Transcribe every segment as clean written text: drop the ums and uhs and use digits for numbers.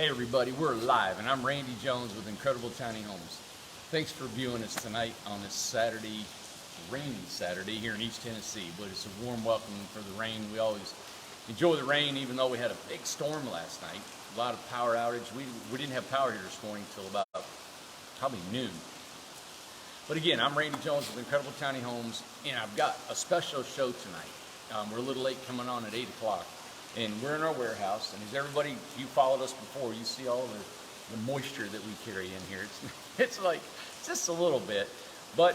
Hey everybody, we're live and I'm Randy Jones with Incredible Tiny Homes. Thanks for viewing us tonight on this Saturday, rainy Saturday here in East Tennessee, but it's a warm welcome for the rain. We always enjoy the rain even though we had a big storm last night. A lot of power outage. We didn't have power here this morning until about probably noon. But again, I'm Randy Jones with Incredible Tiny Homes and I've got a special show tonight. We're a little late coming on at 8 o'clock. And we're in our warehouse, and as everybody, you followed us before, you see all the moisture that we carry in here. It's just a little bit, but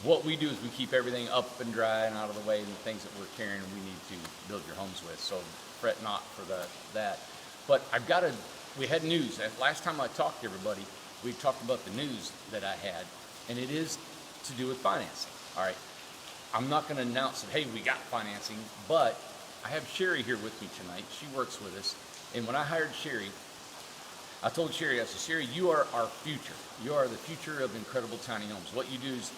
what we do is we keep everything up and dry and out of the way, and the things that we're carrying we need to build your homes with, so fret not for that. But we had news. Last time I talked to everybody, we talked about the news that I had, and it is to do with financing. All right, I'm not going to announce that, hey, we got financing, but I have Sherry here with me tonight. She works with us. And when I hired Sherry, I told Sherry, I said, Sherry, you are our future. You are the future of Incredible Tiny Homes. What you do is,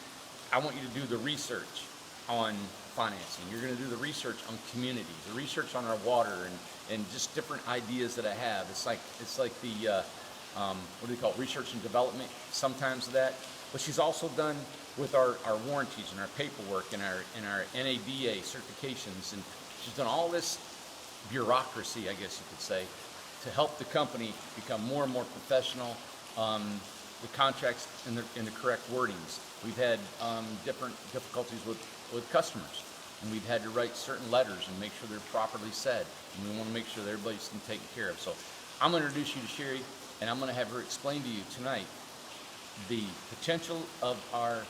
I want you to do the research on financing. You're going to do the research on communities, the research on our water, and just different ideas that I have. It's like the, what do they call it, research and development, sometimes of that. But she's also done with our warranties and our paperwork and our NADA certifications, and she's done all this bureaucracy, I guess you could say, to help the company become more and more professional. The contracts in the correct wordings. We've had different difficulties with customers, and we've had to write certain letters and make sure they're properly said. And we want to make sure that everybody's been taken care of. So I'm going to introduce you to Sherry, and I'm going to have her explain to you tonight the potential of our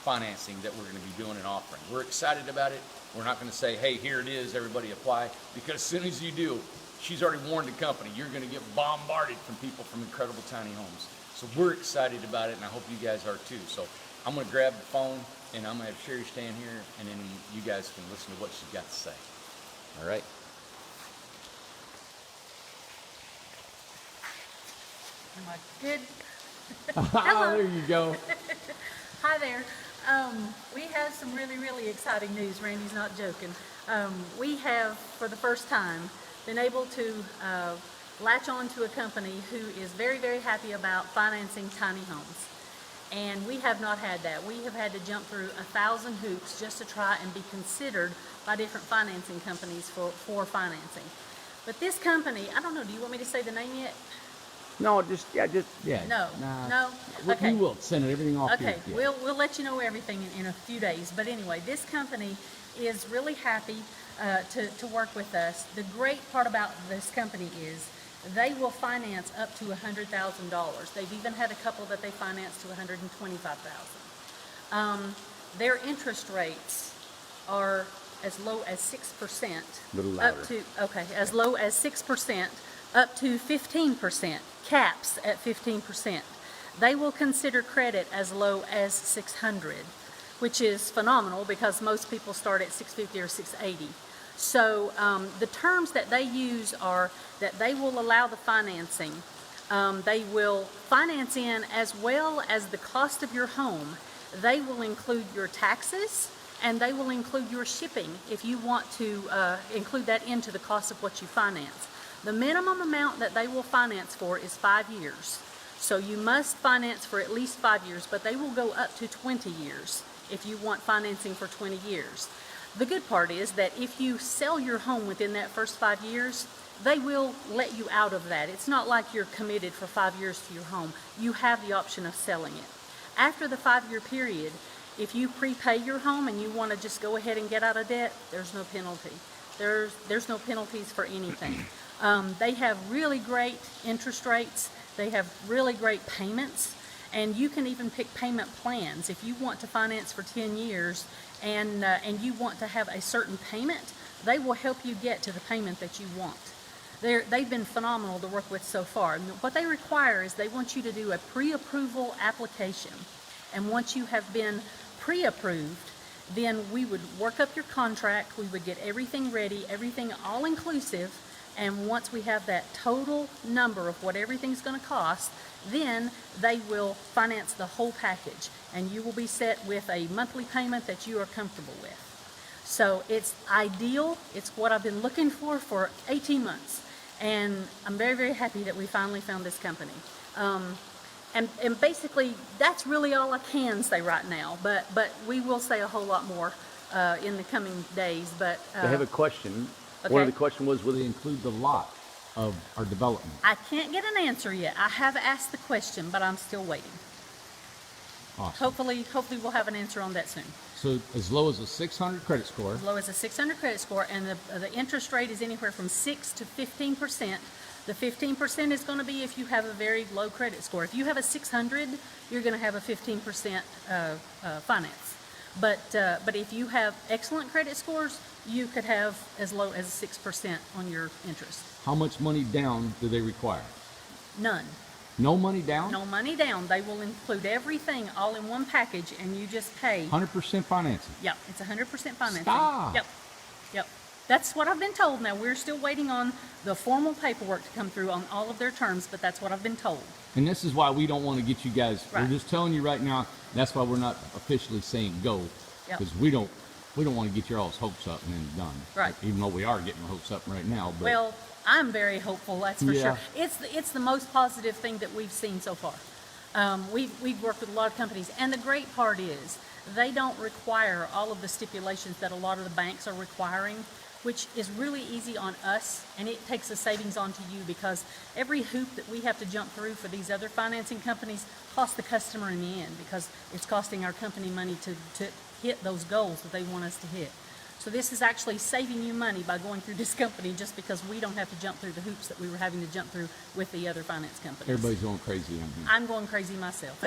financing that we're going to be doing and offering. We're excited about it. We're not going to say, hey, here it is, everybody apply, because as soon as you do, she's already warned the company, you're going to get bombarded from people from Incredible Tiny Homes. So we're excited about it, and I hope you guys are too. So I'm going to grab the phone, and I'm going to have Sherry stand here, and then you guys can listen to what she's got to say. All right? Am I good? Oh, there you go. Hi there. We have some really exciting news. Randy's not joking. We have, for the first time, been able to latch on to a company who is very happy about financing tiny homes. And we have not had that. We have had to jump through 1,000 hoops just to try and be considered by different financing companies for financing. But this company, I don't know, do you want me to say the name yet? No, yeah. No. Okay. We will send everything off. Okay, to you. we'll let you know everything in a few days. But anyway, this company is really happy to work with us. The great part about this company is they will finance up to $100,000. They've even had a couple that they financed to $125,000. Their interest rates are as low as 6%. A little louder. As low as 6%. Up to 15%, caps at 15%. They will consider credit as low as 600, which is phenomenal because most people start at 650 or 680. So the terms that they use are that they will allow the financing. They will finance in as well as the cost of your home. They will include your taxes, and they will include your shipping if you want to include that into the cost of what you finance. The minimum amount that they will finance for is 5 years. So you must finance for at least 5 years, but they will go up to 20 years if you want financing for 20 years. The good part is that if you sell your home within that first 5 years, they will let you out of that. It's not like you're committed for 5 years to your home. You have the option of selling it. After the 5-year period, if you prepay your home and you want to just go ahead and get out of debt, there's no penalty. There's no penalties for anything. They have really great interest rates. They have really great payments, and you can even pick payment plans. If you want to finance for 10 years and you want to have a certain payment, they will help you get to the payment that you want. They've been phenomenal to work with so far. And what they require is they want you to do a pre-approval application, and once you have been pre-approved, then we would work up your contract, we would get everything ready, everything all inclusive, and once we have that total number of what everything's going to cost, then they will finance the whole package, and you will be set with a monthly payment that you are comfortable with. So it's ideal. It's what I've been looking for 18 months. And I'm very, very happy that we finally found this company. And basically, that's really all I can say right now. But we will say a whole lot more in the coming days. But I have a question. Okay. One of the question was, will they include the lot of our development? I can't get an answer yet. I have asked the question, but I'm still waiting. Awesome. Hopefully we'll have an answer on that soon. So as low as a 600 credit score. As low as a 600 credit score, and the interest rate is anywhere from 6 to 15%. The 15% is going to be if you have a very low credit score. If you have a 600, you're going to have a 15% finance. But if you have excellent credit scores, you could have as low as 6% on your interest. How much money down do they require? None. No money down? No money down. They will include everything all in one package, and you just pay. 100% financing. Yep, it's 100% financing. Stop. Yep. That's what I've been told. Now, we're still waiting on the formal paperwork to come through on all of their terms, but that's what I've been told. And this is why we don't want to get you guys. Right. We're just telling you right now. That's why we're not officially saying go, Yep. because we don't want to get your all's hopes up and then done. Right. Even though we are getting our hopes up right now. But Well, I'm very hopeful, that's for Yeah. sure. It's the most positive thing that we've seen so far. We've worked with a lot of companies, and the great part is they don't require all of the stipulations that a lot of the banks are requiring, which is really easy on us, and it takes a savings onto you, because every hoop that we have to jump through for these other financing companies costs the customer in the end, because it's costing our company money to hit those goals that they want us to hit. So this is actually saving you money by going through this company, just because we don't have to jump through the hoops that we were having to jump through with the other finance companies. everybody's going crazy on here. I'm going crazy myself.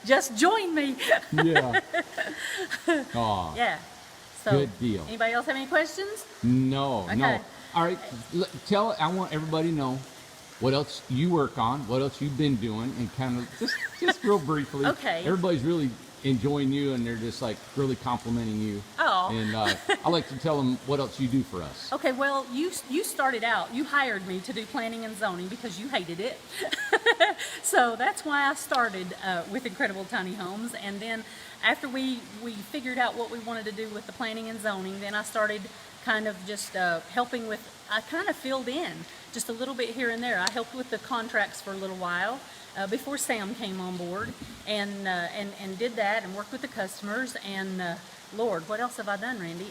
Just join me. Yeah. Aw. Yeah. So, Good deal. Anybody else have any questions? No. Okay. All right. I want everybody to know what else you work on, what else you've been doing, and kind of just real briefly. Okay. Everybody's really enjoying you, and they're just like really complimenting you. Oh. And I like to tell them what else you do for us. Okay, well, you started out, you hired me to do planning and zoning because you hated it. So that's why I started with Incredible Tiny Homes. And then after we figured out what we wanted to do with the planning and zoning, then I started kind of just helping with, I kind of filled in just a little bit here and there. I helped with the contracts for a little while. Before Sam came on board, and did that and worked with the customers. And Lord, what else have I done, Randy?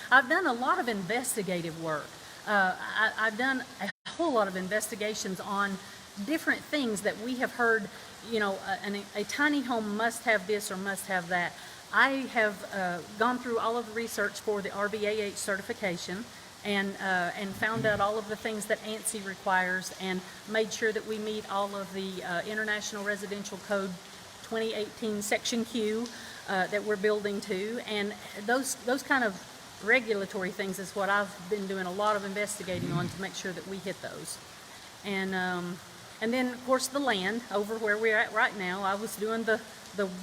I've done a lot of investigative work. I've done a whole lot of investigations on different things that we have heard. You know, a tiny home must have this or must have that. I have gone through all of the research for the RBAH certification. And found out all of the things that ANSI requires, and made sure that we meet all of the International Residential Code 2018 Section Q that we're building to. And those kind of regulatory things is what I've been doing a lot of investigating on, to make sure that we hit those. And then, of course, the land over where we're at right now. I was doing the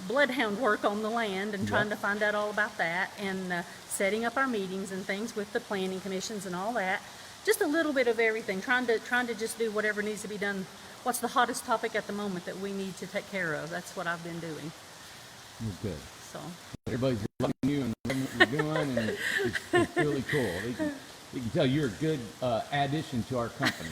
bloodhound work on the land and trying to find out all about that, and setting up our meetings and things with the planning commissions and all that. Just a little bit of everything, trying to just do whatever needs to be done. What's the hottest topic at the moment that we need to take care of? That's what I've been doing. Good. So Everybody's loving you and loving what you're doing, and it's really cool. You can tell you're a good addition to our company.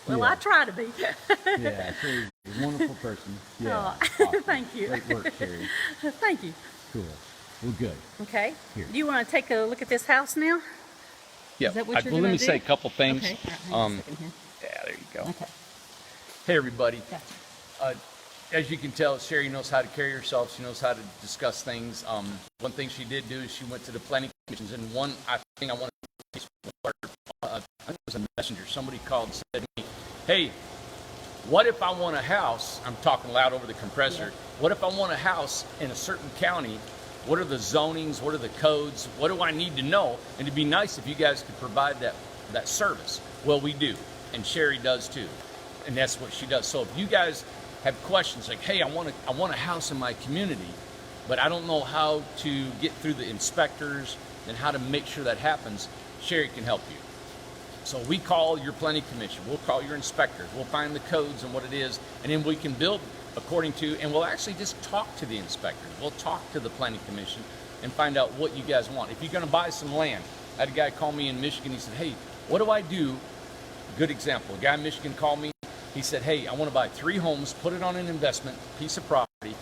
well, Yeah. I try to be. Yeah, Sherry's a wonderful person. Yeah. Oh, awesome. thank you. Great work, Sherry. Thank you. Cool. Well, good. Okay. Here. Do you want to take a look at this house now? Yeah. Is that what you're Let gonna me do? say a couple things. Okay. All right, hang on a second here. Yeah, there you go. Okay. Hey, everybody. Gotcha. As you can tell, Sherry knows how to carry herself. She knows how to discuss things. One thing she did do is she went to the planning commissions, and one thing I want to say, I think it was a messenger. Somebody called and said to me, "Hey, what if I want a house?" I'm talking loud over the compressor. Yeah. What if I want a house in a certain county? What are the zonings? What are the codes? What do I need to know? And it'd be nice if you guys could provide that service. Well, we do, and Sherry does too, and that's what she does. So if you guys have questions like, "Hey, I want a house in my community, but I don't know how to get through the inspectors and how to make sure that happens," Sherry can help you. So we call your planning commission, we'll call your inspectors, we'll find the codes and what it is, and then we can build according to, and we'll actually just talk to the inspectors. We'll talk to the planning commission and find out what you guys want. If you're gonna buy some land, I had a guy call me in Michigan, he said, "Hey, what do I do Good example. A guy in Michigan called me. He said, hey, I want to buy 3 homes, put it on an investment piece of property.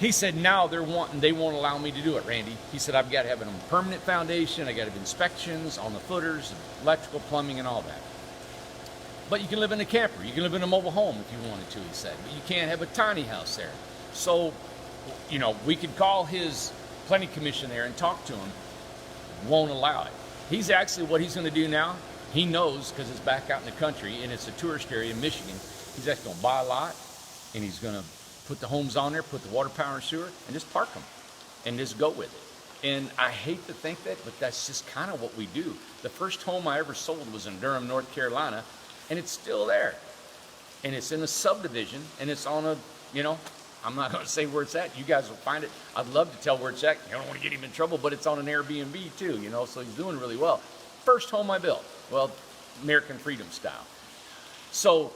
He said now they won't allow me to do it, Randy. He said I've got to have a permanent foundation, I got to have inspections on the footers, electrical, plumbing, and all that. But you can live in a camper, you can live in a mobile home if you wanted to, he said, but you can't have a tiny house there. So, you know, we could call his planning commission there and talk to him. Won't allow it. He's actually, what he's going to do now, he knows because it's back out in the country and it's a tourist area in Michigan. He's actually going to buy a lot and he's going to put the homes on there, put the water, power, and sewer, and just park them and just go with it. And I hate to think that, but that's just kind of what we do. The first home I ever sold was in Durham, North Carolina, and it's still there. And it's in a subdivision, and it's on a, you know, I'm not going to say where it's at. You guys will find it. I'd love to tell where it's at. You don't want to get him in trouble, but it's on an Airbnb too, you know, so he's doing really well. First home I built, well, American Freedom style. So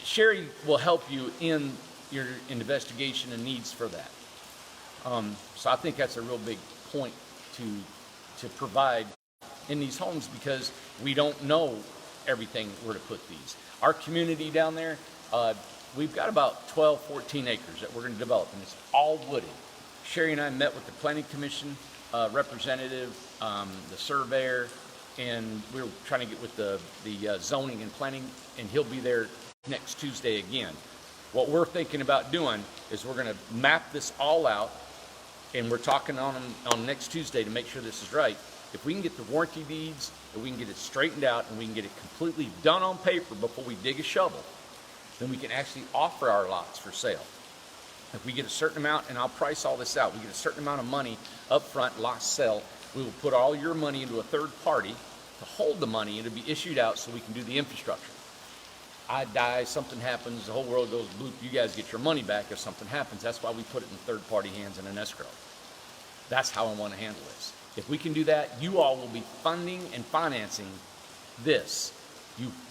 Sherry will help you in your investigation and needs for that. So I think that's a real big point to provide in these homes because we don't know everything where to put these. Our community down there, we've got about 12, 14 acres that we're going to develop, and it's all wooded. Sherry and I met with the Planning Commission representative, the surveyor, and we were trying to get with the zoning and planning, and he'll be there next Tuesday again. What we're thinking about doing is we're going to map this all out, and we're talking on next Tuesday to make sure this is right. If we can get the warranty deeds, and we can get it straightened out, and we can get it completely done on paper before we dig a shovel, then we can actually offer our lots for sale. If we get a certain amount, and I'll price all this out, we get a certain amount of money up front, lots sell, we will put all your money into a third party to hold the money and to be issued out so we can do the infrastructure. I die, something happens, the whole world goes bloop, you guys get your money back if something happens. That's why we put it in third party hands in an escrow. That's how I want to handle this. If we can do that, you all will be funding and financing this.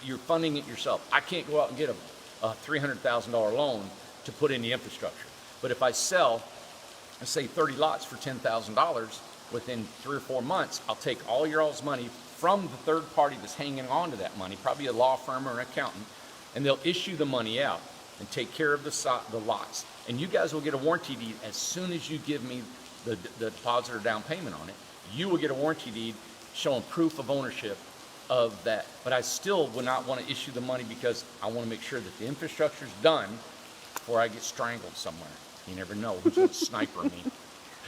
You're funding it yourself. I can't go out and get a $300,000 loan to put in the infrastructure. But if I sell, let's say 30 lots for $10,000 within 3 or 4 months, I'll take all your all's money from the third party that's hanging on to that money, probably a law firm or an accountant, and they'll issue the money out and take care of the lots. And you guys will get a warranty deed as soon as you give me the deposit or down payment on it. You will get a warranty deed showing proof of ownership of that. But I still would not want to issue the money because I want to make sure that the infrastructure is done before I get strangled somewhere. You never know who's going to sniper me.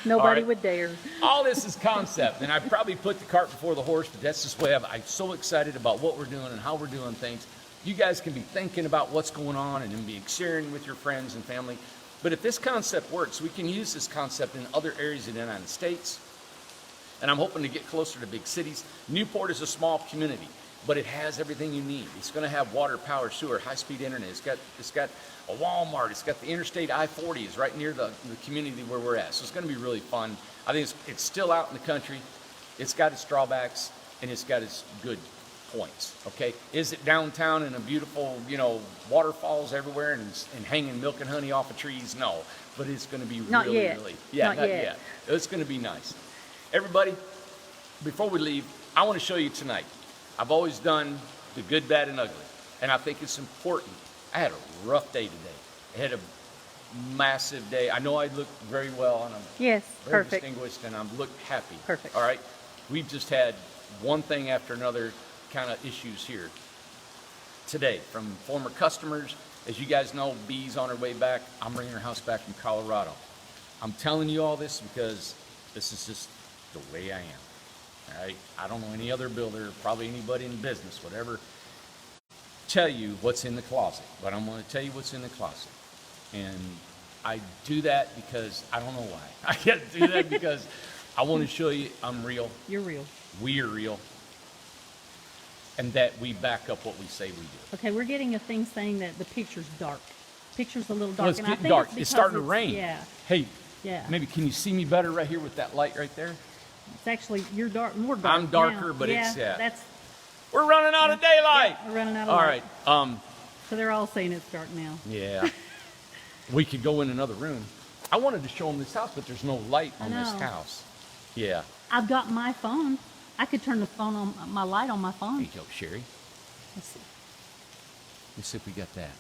Nobody right. would dare. All this is concept, and I probably put the cart before the horse, but that's just the way I'm so excited about what we're doing and how we're doing things. You guys can be thinking about what's going on and then be sharing with your friends and family. But if this concept works, we can use this concept in other areas of the United States. And I'm hoping to get closer to big cities. Newport is a small community, but it has everything you need. It's going to have water, power, sewer, high-speed internet. It's got a Walmart. It's got the Interstate I-40 is right near the community where we're at. So it's going to be really fun. I think it's still out in the country. It's got its drawbacks, and it's got its good points, okay? Is it downtown and a beautiful, you know, waterfalls everywhere and hanging milk and honey off of trees? No, but it's going to be Not really, yet. really, yeah, Not not yet. yet. It's going to be nice. Everybody, before we leave, I want to show you tonight. I've always done the good, bad, and ugly, and I think it's important. I had a rough day today. I had a massive day. I know I look very well, and I'm Yes, very perfect. distinguished, and I'm look happy. Perfect. All right. We've just had one thing after another kind of issues here today from former customers. As you guys know, Bee's on her way back. I'm bringing her house back from Colorado. I'm telling you all this because this is just the way I am. All right. I don't know any other builder, probably anybody in business, whatever, tell you what's in the closet, but I'm going to tell you what's in the closet. And I do that because I don't know why. I got to do that because I want to show you I'm real. You're real. We are real. And that we back up what we say we do. Okay, we're getting a thing saying that the picture's dark. Picture's a little dark. Well, it's and I getting think dark. because It's starting to it's- rain. Yeah, Hey, yeah. maybe can you see me better right here with that light right there? It's actually, you're dark, more dark I'm darker, now. but it's, yeah. That's, We're running out of daylight. yeah, we're running out of All light. right. So they're all saying it's dark now. Yeah. We could go in another room. I wanted to show them this house, but there's no light I on this know. house. Yeah. I've got my phone. I could turn the phone on, my light on my There phone. you go, Sherry. Let's see. Let's see if we got that.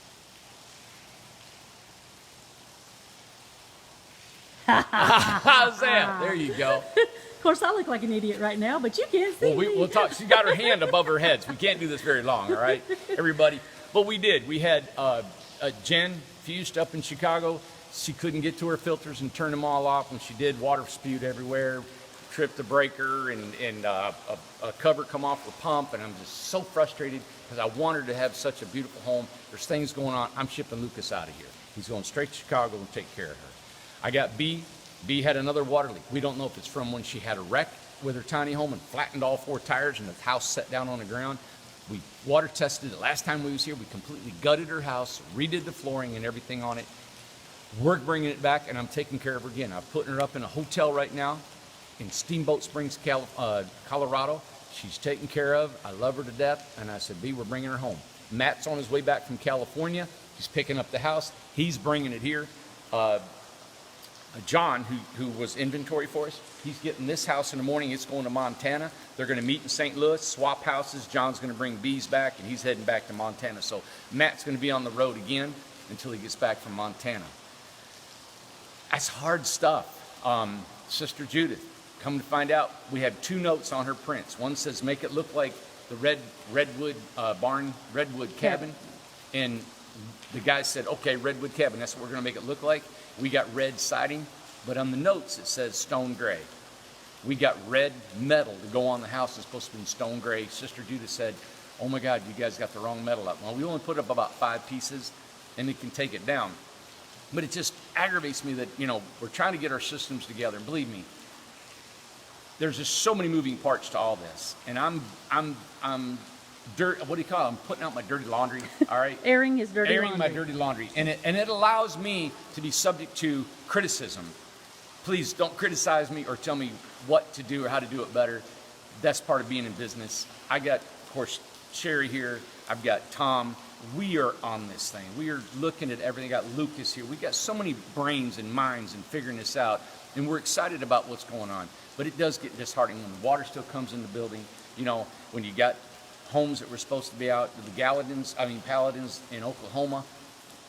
How's that? There you go. Of course, I look like an idiot right now, but you can't see Well, me. we'll talk. She got her hand above her heads. We can't do this very long, all right, everybody. But we did. We had Jen fused up in Chicago. She couldn't get to her filters and turn them all off. When she did, water spewed everywhere, tripped the breaker, and a cover come off the pump. And I'm just so frustrated because I want her to have such a beautiful home. There's things going on. I'm shipping Lucas out of here. He's going straight to Chicago and take care of her. I got B. B had another water leak. We don't know if it's from when she had a wreck with her tiny home and flattened all 4 tires and the house set down on the ground. We water tested it last time we was here. We completely gutted her house, redid the flooring and everything on it. We're bringing it back, and I'm taking care of her again. I'm putting her up in a hotel right now in Steamboat Springs, Colorado. She's taken care of. I love her to death, and I said, B, we're bringing her home. Matt's on his way back from California. He's picking up the house. He's bringing it here. John, who was inventory for us, he's getting this house in the morning. It's going to Montana. They're going to meet in St. Louis, swap houses. John's going to bring B's back, and he's heading back to Montana. So Matt's going to be on the road again until he gets back from Montana. That's hard stuff. Sister Judith, come to find out, we have 2 notes on her prints. One says, make it look like the redwood cabin. And the guy said, okay, redwood cabin, that's what we're going to make it look like. We got red siding, but on the notes it says stone gray. We got red metal to go on the house. It's supposed to be stone gray. Sister Judith said, oh my God, you guys got the wrong metal up. Well, we only put up about 5 pieces, and it can take it down. But it just aggravates me that, we're trying to get our systems together. And believe me, there's just so many moving parts to all this. And I'm what do you call it? I'm putting out my dirty laundry, all right? Airing his dirty Airing laundry. my dirty laundry. And it allows me to be subject to criticism. Please don't criticize me or tell me what to do or how to do it better. That's part of being in business. I got, of course, Sherry here. I've got Tom. We are on this thing. We are looking at everything. Got Lucas here. We got so many brains and minds in figuring this out, and we're excited about what's going on. But it does get disheartening when the water still comes in the building. When you got homes that were supposed to be out, the Paladins in Oklahoma,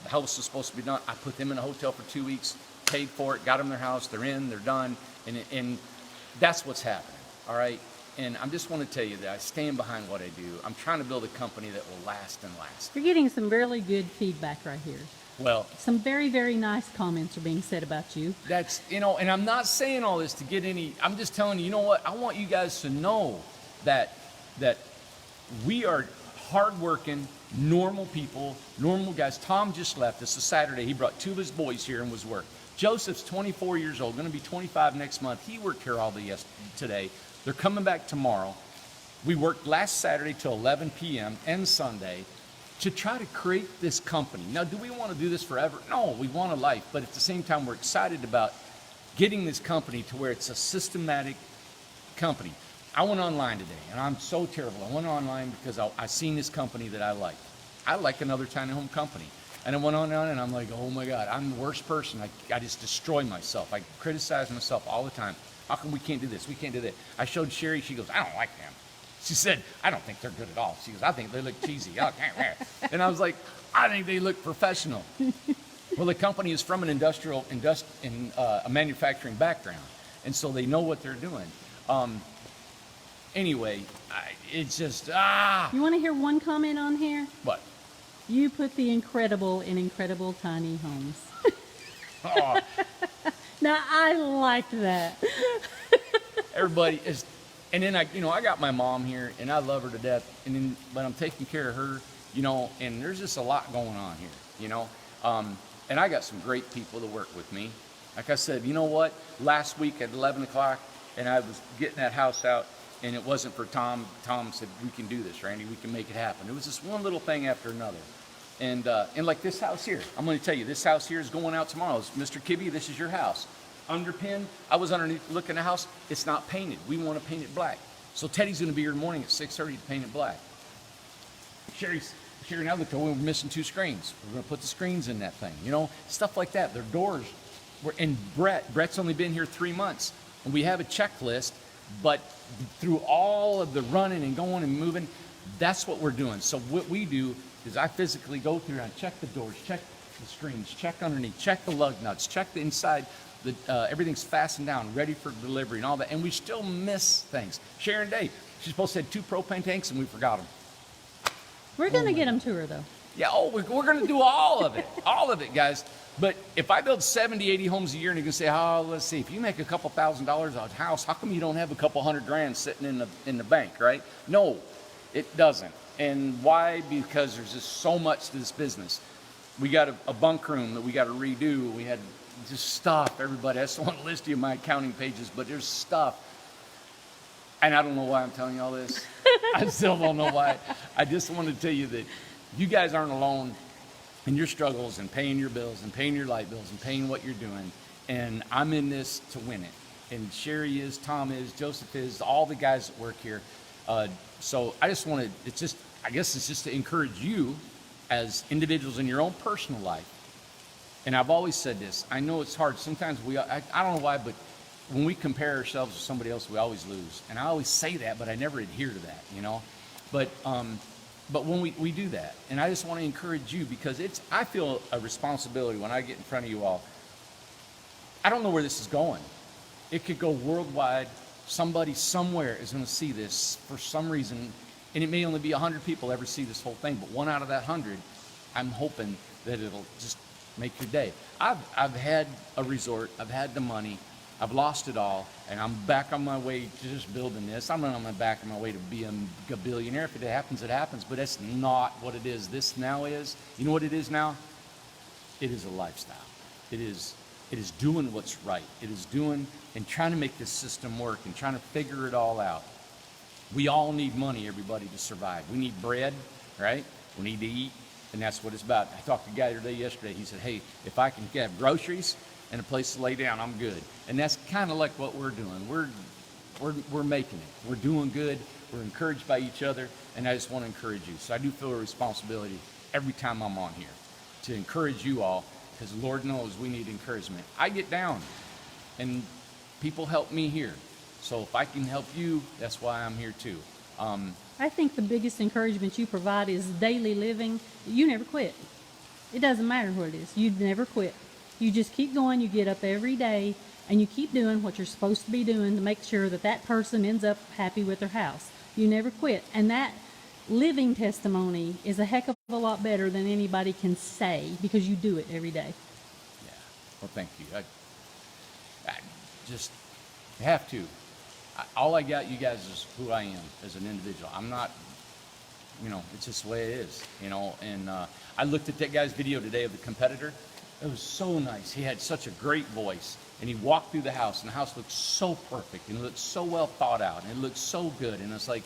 the house was supposed to be done. I put them in a hotel for 2 weeks, paid for it, got them their house. They're in, they're done, and that's what's happening. All right. And I just want to tell you that I stand behind what I do. I'm trying to build a company that will last and last. You're getting some really good feedback right here. Well, Some very, very nice comments are being said about you. that's, and I'm not saying all this to get any, I'm just telling you, you know what? I want you guys to know that we are hardworking, normal people, normal guys. Tom just left. This is Saturday. He brought 2 of his boys here and was work. Joseph's 24 years old, going to be 25 next month. He worked here all today. They're coming back tomorrow. We worked last Saturday till 11 p.m. and Sunday to try to create this company. Now, do we want to do this forever? No, we want a life, but at the same time, we're excited about getting this company to where it's a systematic company. I went online today, and I'm so terrible. I went online because I seen this company that I like. I like another tiny home company. And I went on and I'm like, oh my God, I'm the worst person. I just destroy myself. I criticize myself all the time. How come we can't do this? We can't do that. I showed Sherry. She goes, I don't like them. She said, I don't think they're good at all. She goes, I think they look cheesy. And I was like, I think they look professional. Well, the company is from an a manufacturing background. And so they know what they're doing. Anyway, it's just, You want to hear one comment on here? What? You put the incredible in Incredible Tiny Homes. Oh, Now, I liked that. everybody is, and then I got my mom here, and I love her to death, but I'm taking care of her, and there's just a lot going on here, and I got some great people to work with me. Like I said, you know what? Last week at 11 o'clock, and I was getting that house out, and it wasn't for Tom. Tom said, we can do this, Randy. We can make it happen. It was just one little thing after another. And like this house here, I'm going to tell you, this house here is going out tomorrow. It's Mr. Kibbe, this is your house. Underpinned, I was underneath looking at the house. It's not painted. We want to paint it black. So Teddy's going to be here in the morning at 6:30 to paint it black. Sherry and I looked, we're missing 2 screens. We're going to put the screens in that thing. Stuff like that. Their doors. And Brett's only been here 3 months. And we have a checklist, but through all of the running and going and moving, That's what we're doing. So what we do is I physically go through and check the doors, check the screens, check underneath, check the lug nuts, check the inside. Everything's fastened down, ready for delivery and all that. And we still miss things. Sharon Day, she's supposed to have 2 propane tanks and we forgot them. We're going to get them to her, though. Yeah, we're going to do all of it, guys. But if I build 70, 80 homes a year and you're going to say, oh, let's see, if you make a couple $1,000s on a house, how come you don't have a couple $100,000 sitting in the bank, right? No, it doesn't. And why? Because there's just so much to this business. We got a bunk room that we got to redo. We had just stuff, everybody. I just want to list you my accounting pages, but there's stuff. And I don't know why I'm telling you all this. I still don't know why. I just want to tell you that you guys aren't alone in your struggles and paying your bills and paying your light bills and paying what you're doing. And I'm in this to win it. And Sherry is, Tom is, Joseph is, all the guys that work here. So I just want to, I guess it's just to encourage you as individuals in your own personal life. And I've always said this. I know it's hard. Sometimes I don't know why, but when we compare ourselves to somebody else, we always lose. And I always say that, but I never adhere to that, you know. But when we do that, and I just want to encourage you because I feel a responsibility when I get in front of you all. I don't know where this is going. It could go worldwide. Somebody somewhere is going to see this for some reason, and it may only be 100 people ever see this whole thing, but 1 out of that 100, I'm hoping that it'll just make your day. I've had a resort. I've had the money. I've lost it all, and I'm back on my way to just building this. I'm not back on my way to being a billionaire. If it happens, it happens, but that's not what it is. This now is, you know what it is now? It is a lifestyle. It is doing what's right. It is doing and trying to make this system work and trying to figure it all out. We all need money, everybody, to survive. We need bread, right? We need to eat, and that's what it's about. I talked to a guy yesterday. He said, hey, if I can have groceries and a place to lay down, I'm good. And that's kind of like what we're doing. We're making it. We're doing good. We're encouraged by each other, and I just want to encourage you. So I do feel a responsibility every time I'm on here to encourage you all, because Lord knows we need encouragement. I get down, and people help me here. So if I can help you, that's why I'm here too. I think the biggest encouragement you provide is daily living. You never quit. It doesn't matter what it is. You never quit. You just keep going. You get up every day, and you keep doing what you're supposed to be doing to make sure that that person ends up happy with their house. You never quit. And that living testimony is a heck of a lot better than anybody can say because you do it every day. Yeah. Well, thank you. I just have to. All I got, you guys, is who I am as an individual. I'm not, it's just the way it is, And I looked at that guy's video today of the competitor. It was so nice. He had such a great voice. And he walked through the house, and the house looked so perfect, and it looked so well thought out, and it looked so good. And it's like,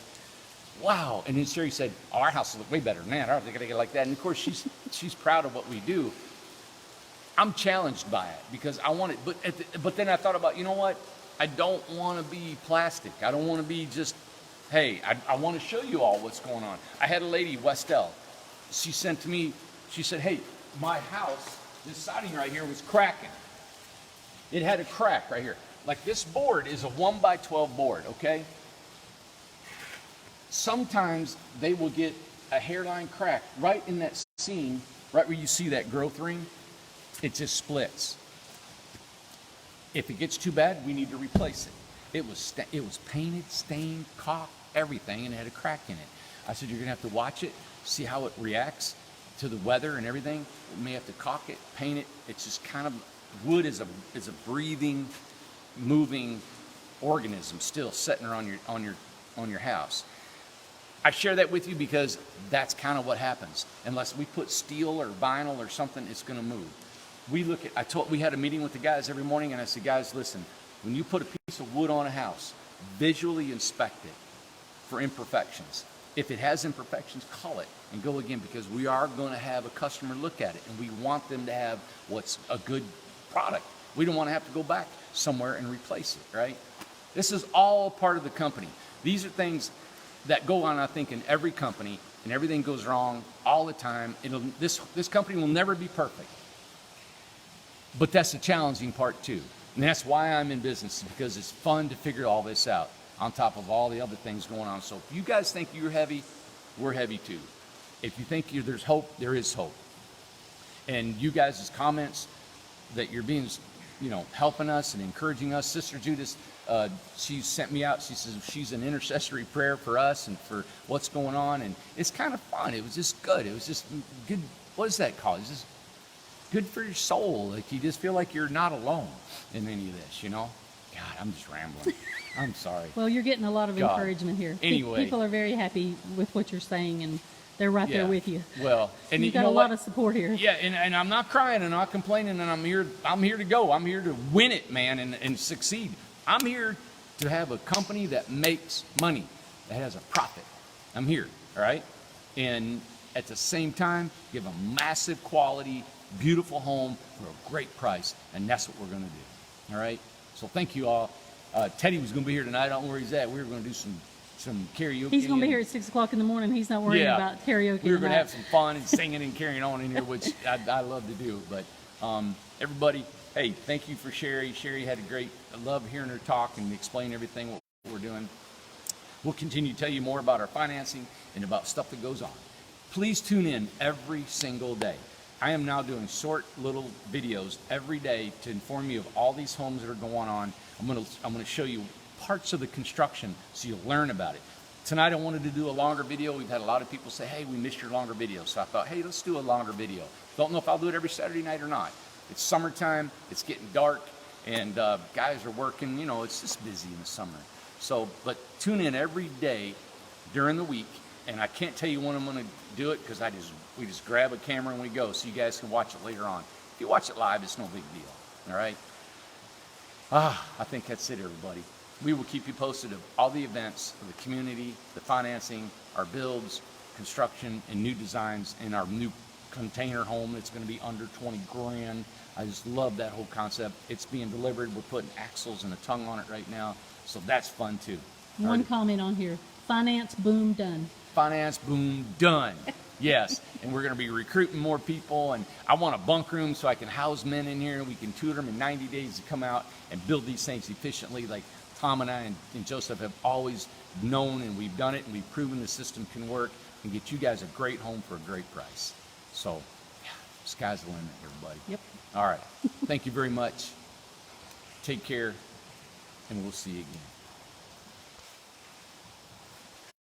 wow. And then Sherry said, oh, our house looks way better than that. I don't think I get like that. And of course, she's proud of what we do. I'm challenged by it because I want it. But then I thought about, you know what? I don't want to be plastic. I don't want to be just, hey, I want to show you all what's going on. I had a lady, Westell. She sent to me, she said, hey, my house, this siding right here was cracking. It had a crack right here. Like this board is a 1x12 board, okay? Sometimes they will get a hairline crack right in that seam, right where you see that growth ring. It just splits. If it gets too bad, we need to replace it. It was painted, stained, caulked, everything, and it had a crack in it. I said, you're gonna have to watch it, see how it reacts to the weather and everything. You may have to caulk it, paint it. It's just kind of, wood is a breathing, moving organism still sitting on your house. I share that with you because that's kind of what happens. Unless we put steel or vinyl or something, it's going to move. We had a meeting with the guys every morning, and I said, guys, listen, when you put a piece of wood on a house, visually inspect it for imperfections. If it has imperfections, call it and go again, because we are going to have a customer look at it, and we want them to have what's a good product. We don't want to have to go back somewhere and replace it, right? This is all part of the company. These are things that go on, I think, in every company, and everything goes wrong all the time. This company will never be perfect. But that's the challenging part too. And that's why I'm in business, because it's fun to figure all this out on top of all the other things going on. So if you guys think you're heavy, we're heavy too. If you think there's hope, there is hope. And you guys' comments that you're being, helping us and encouraging us. Sister Judith, she sent me out. She says she's an intercessory prayer for us and for what's going on. And it's kind of fun. It was just good. It was just good. What is that called? It's just good for your soul. Like you just feel like you're not alone in any of this, God, I'm just rambling. I'm sorry. Well, you're getting a lot of God. encouragement here. Anyway. People are very happy with what you're saying, and they're right there with you. Well, and You've got a lot of support here. Yeah, and I'm not crying and not complaining, and I'm here to go. I'm here to win it, man, and succeed. I'm here to have a company that makes money, that has a profit. I'm here, all right? And at the same time, give a massive quality, beautiful home for a great price, and that's what we're going to do, all right? So thank you all. Teddy was going to be here tonight. I don't know where he's at. We were going to do some karaoke. He's going to be here at 6 o'clock in the morning. He's not worrying about karaoke. We were going to have some fun and singing and carrying on in here, which I love to do. But everybody, hey, thank you for Sherry. Sherry had a great, I love hearing her talk and explain everything what we're doing. We'll continue to tell you more about our financing and about stuff that goes on. Please tune in every single day. I am now doing short little videos every day to inform you of all these homes that are going on. I'm gonna show you parts of the construction so you'll learn about it. Tonight I wanted to do a longer video. We've had a lot of people say, hey, we missed your longer video. So I thought, hey, let's do a longer video. Don't know if I'll do it every Saturday night or not. It's summertime, it's getting dark, and guys are working, it's just busy in the summer. So, but tune in every day during the week, and I can't tell you when I'm gonna do it because we just grab a camera and we go, so you guys can watch it later on. If you watch it live, it's no big deal, all right? I think that's it, everybody. We will keep you posted of all the events of the community, the financing, our builds, construction, and new designs in our new container home that's going to be under 20 grand. I just love that whole concept. It's being delivered. We're putting axles and a tongue on it right now, so that's fun too. One comment on here. Finance boom done. Finance boom done. Yes, and we're going to be recruiting more people, and I want a bunk room so I can house men in here, and we can tutor them in 90 days to come out and build these things efficiently like Tom and I and Joseph have always known, and we've done it, and we've proven the system can work and get you guys a great home for a great price. So, yeah, sky's the limit, everybody. Yep. All right. Thank you very much. Take care, and we'll see you again.